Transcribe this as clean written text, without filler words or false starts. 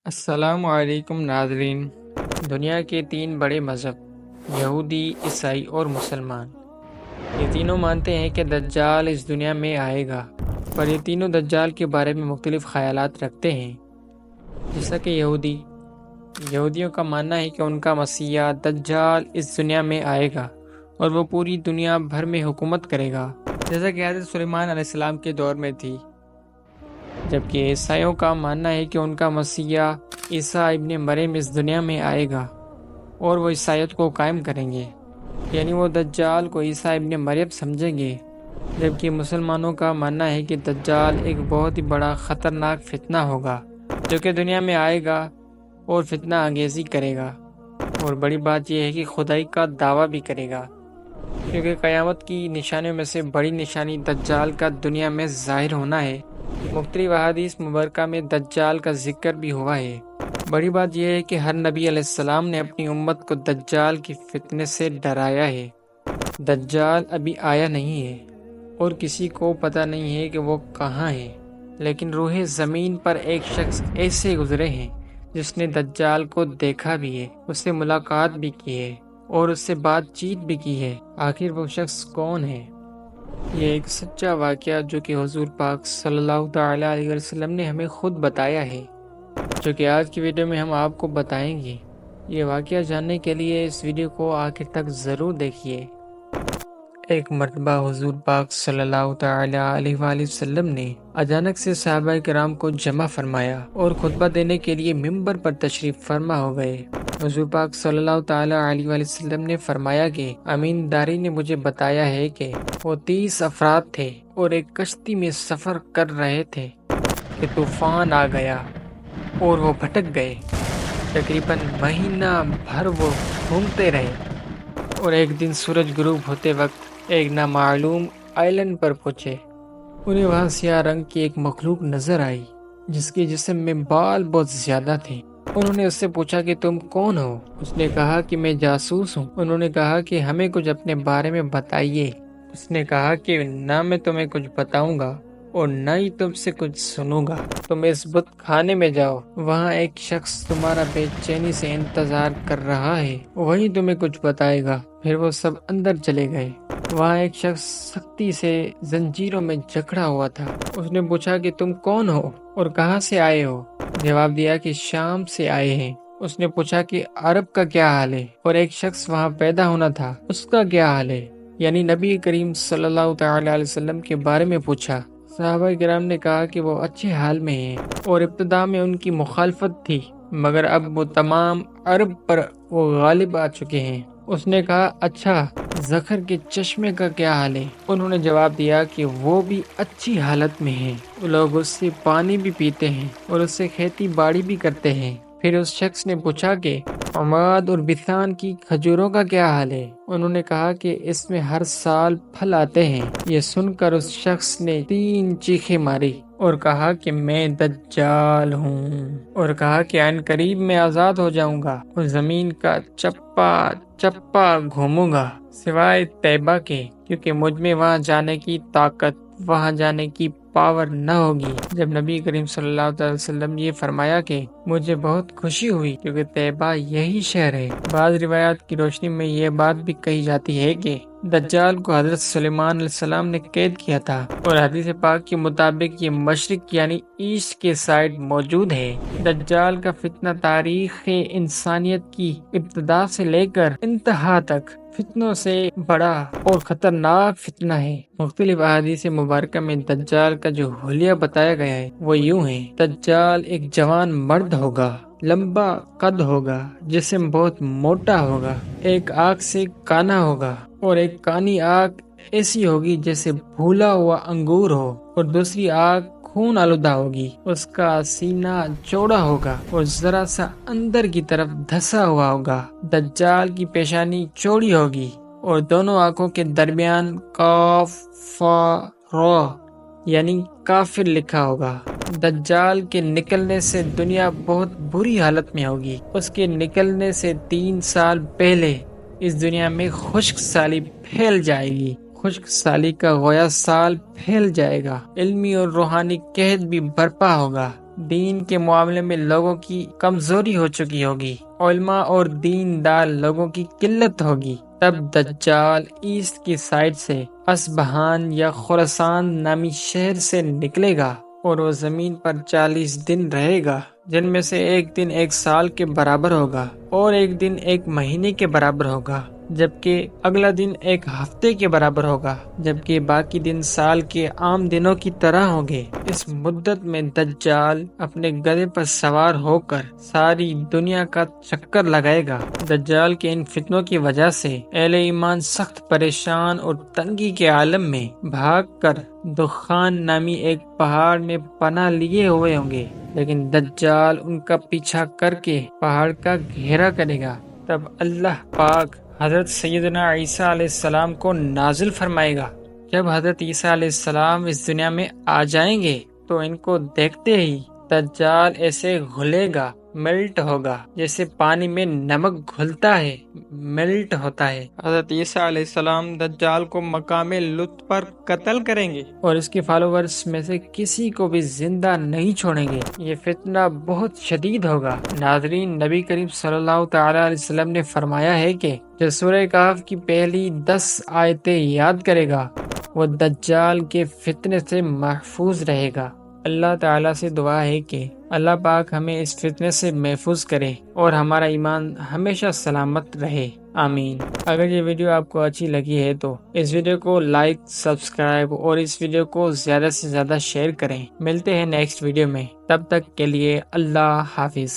السلام علیکم ناظرین۔ دنیا کے 3 بڑے مذہب یہودی، عیسائی اور مسلمان، یہ تینوں مانتے ہیں کہ دجال اس دنیا میں آئے گا، پر یہ تینوں دجال کے بارے میں مختلف خیالات رکھتے ہیں۔ جیسا کہ یہودیوں کا ماننا ہے کہ ان کا مسیح دجال اس دنیا میں آئے گا اور وہ پوری دنیا بھر میں حکومت کرے گا، جیسا کہ حضرت سلیمان علیہ السلام کے دور میں تھی۔ جبکہ عیسائیوں کا ماننا ہے کہ ان کا مسیح عیسیٰ ابن مریم اس دنیا میں آئے گا اور وہ عیسائیت کو قائم کریں گے، یعنی وہ دجال کو عیسیٰ ابن مریم سمجھیں گے۔ جبکہ مسلمانوں کا ماننا ہے کہ دجال ایک بہت ہی بڑا خطرناک فتنہ ہوگا جو کہ دنیا میں آئے گا اور فتنہ انگیزی کرے گا، اور بڑی بات یہ ہے کہ خدائی کا دعویٰ بھی کرے گا، کیونکہ قیامت کی نشانیوں میں سے بڑی نشانی دجال کا دنیا میں ظاہر ہونا ہے۔ مختلف احادیث مبارکہ میں دجال کا ذکر بھی ہوا ہے۔ بڑی بات یہ ہے کہ ہر نبی علیہ السلام نے اپنی امت کو دجال کی فتنے سے ڈرایا ہے۔ دجال ابھی آیا نہیں ہے اور کسی کو پتہ نہیں ہے کہ وہ کہاں ہے، لیکن روح زمین پر ایک شخص ایسے گزرے ہیں جس نے دجال کو دیکھا بھی ہے، اس سے ملاقات بھی کی ہے اور اس سے بات چیت بھی کی ہے۔ آخر وہ شخص کون ہے؟ یہ ایک سچا واقعہ جو کہ حضور پاک صلی اللہ تعالیٰ علیہ وسلم نے ہمیں خود بتایا ہے، جو کہ آج کی ویڈیو میں ہم آپ کو بتائیں گے۔ یہ واقعہ جاننے کے لیے اس ویڈیو کو آخر تک ضرور دیکھیے۔ ایک مرتبہ حضور پاک صلی اللہ تعالیٰ علیہ وآلہ وسلم نے اچانک سے صحابہ کرام کو جمع فرمایا اور خطبہ دینے کے لیے ممبر پر تشریف فرما ہو گئے۔ حضور پاک صلی اللہ تعالیٰ علیہ وآلہ وسلم نے فرمایا کہ امین داری نے مجھے بتایا ہے کہ وہ 30 افراد تھے اور ایک کشتی میں سفر کر رہے تھے کہ طوفان آ گیا اور وہ بھٹک گئے۔ تقریباً مہینہ بھر وہ گھومتے رہے اور ایک دن سورج غروب ہوتے وقت ایک نامعلوم آئلینڈ پر پہنچے۔ انہیں وہاں سیاہ رنگ کی ایک مخلوق نظر آئی جس کے جسم میں بال بہت زیادہ تھے۔ انہوں نے اس سے پوچھا کہ تم کون ہو؟ اس نے کہا کہ میں جاسوس ہوں۔ انہوں نے کہا کہ ہمیں کچھ اپنے بارے میں بتائیے۔ اس نے کہا کہ نہ میں تمہیں کچھ بتاؤں گا اور نہ ہی تم سے کچھ سنوں گا، تم اس بت خانے میں جاؤ، وہاں ایک شخص تمہارا بے چینی سے انتظار کر رہا ہے، وہی تمہیں کچھ بتائے گا۔ پھر وہ سب اندر چلے گئے۔ وہاں ایک شخص سختی سے زنجیروں میں جکڑا ہوا تھا۔ اس نے پوچھا کہ تم کون ہو اور کہاں سے آئے ہو؟ جواب دیا کہ شام سے آئے ہیں۔ اس نے پوچھا کہ عرب کا کیا حال ہے؟ اور ایک شخص وہاں پیدا ہونا تھا، اس کا کیا حال ہے؟ یعنی نبی کریم صلی اللہ تعالی علیہ وسلم کے بارے میں پوچھا۔ صحابہ کرام نے کہا کہ وہ اچھے حال میں ہیں اور ابتدا میں ان کی مخالفت تھی، مگر اب وہ تمام عرب پر وہ غالب آ چکے ہیں۔ اس نے کہا اچھا، زخر کے چشمے کا کیا حال ہے؟ انہوں نے جواب دیا کہ وہ بھی اچھی حالت میں ہیں، لوگ اس سے پانی بھی پیتے ہیں اور اس سے کھیتی باڑی بھی کرتے ہیں۔ پھر اس شخص نے پوچھا کہ عماد اور بثان کی کھجوروں کا کیا حال ہے؟ انہوں نے کہا کہ اس میں ہر سال پھل آتے ہیں۔ یہ سن کر اس شخص نے 3 چیخیں ماری اور کہا کہ میں دجال ہوں، اور کہا کہ عین قریب میں آزاد ہو جاؤں گا اور زمین کا چپا چپا گھوموں گا سوائے طیبہ کے، کیونکہ مجھ میں وہاں جانے کی طاقت، وہاں جانے کی پاور نہ ہوگی۔ جب نبی کریم صلی اللہ علیہ وسلم یہ فرمایا کہ مجھے بہت خوشی ہوئی، کیونکہ طیبہ یہی شہر ہے۔ بعض روایات کی روشنی میں یہ بات بھی کہی جاتی ہے کہ دجال کو حضرت سلیمان علیہ السلام نے قید کیا تھا، اور حدیث پاک کے مطابق یہ مشرق یعنی ایسٹ کے سائڈ موجود ہے۔ دجال کا فتنہ تاریخ انسانیت کی ابتدا سے لے کر انتہا تک فتنوں سے بڑا اور خطرناک فتنہ ہے۔ مختلف احادیث مبارکہ میں دجال کا جو حلیہ بتایا گیا ہے وہ یوں ہے: دجال ایک جوان مرد ہوگا، لمبا قد ہوگا، جسم بہت موٹا ہوگا، ایک آنکھ سے کانا ہوگا، اور ایک کانی آنکھ ایسی ہوگی جیسے بھولا ہوا انگور ہو، اور دوسری آنکھ خون آلودہ ہوگی۔ اس کا سینہ چوڑا ہوگا اور ذرا سا اندر کی طرف دھسا ہوا ہوگا۔ دجال کی پیشانی چوڑی ہوگی اور دونوں آنکھوں کے درمیان کاف فا را یعنی کافر لکھا ہوگا۔ دجال کے نکلنے سے دنیا بہت بری حالت میں ہوگی۔ اس کے نکلنے سے 3 سال پہلے اس دنیا میں خشک سالی پھیل جائے گی، خشک سالی کا گویا سال پھیل جائے گا، علمی اور روحانی قحط بھی برپا ہوگا، دین کے معاملے میں لوگوں کی کمزوری ہو چکی ہوگی، علماء اور دیندار لوگوں کی قلت ہوگی، تب دجال ایسٹ کی سائڈ سے اصبہان یا خراسان نامی شہر سے نکلے گا اور وہ زمین پر 40 دن رہے گا، جن میں سے ایک دن 1 سال کے برابر ہوگا اور ایک دن 1 مہینے کے برابر ہوگا، جبکہ اگلا دن 1 ہفتے کے برابر ہوگا، جبکہ باقی دن سال کے عام دنوں کی طرح ہوں گے۔ اس مدت میں دجال اپنے گدھے پر سوار ہو کر ساری دنیا کا چکر لگائے گا۔ دجال کے ان فتنوں کی وجہ سے اہل ایمان سخت پریشان اور تنگی کے عالم میں بھاگ کر دخان نامی ایک پہاڑ میں پناہ لیے ہوئے ہوں گے، لیکن دجال ان کا پیچھا کر کے پہاڑ کا گھیرا کرے گا۔ تب اللہ پاک حضرت سیدنا عیسیٰ علیہ السلام کو نازل فرمائے گا۔ جب حضرت عیسیٰ علیہ السلام اس دنیا میں آ جائیں گے تو ان کو دیکھتے ہی دجال ایسے گھلے گا، میلٹ ہوگا، جیسے پانی میں نمک گھلتا ہے، میلٹ ہوتا ہے۔ حضرت عیسیٰ علیہ السلام دجال کو مقام لطف پر قتل کریں گے اور اس کے فالوورز میں سے کسی کو بھی زندہ نہیں چھوڑیں گے۔ یہ فتنہ بہت شدید ہوگا۔ ناظرین، نبی کریم صلی اللہ تعالی علیہ وسلم نے فرمایا ہے کہ جو سورہ کہف کی پہلی 10 آیتیں یاد کرے گا وہ دجال کے فتنے سے محفوظ رہے گا۔ اللہ تعالیٰ سے دعا ہے کہ اللہ پاک ہمیں اس فتنے سے محفوظ کرے اور ہمارا ایمان ہمیشہ سلامت رہے، آمین۔ اگر یہ ویڈیو آپ کو اچھی لگی ہے تو اس ویڈیو کو لائک، سبسکرائب اور اس ویڈیو کو زیادہ سے زیادہ شیئر کریں۔ ملتے ہیں نیکسٹ ویڈیو میں، تب تک کے لیے اللہ حافظ۔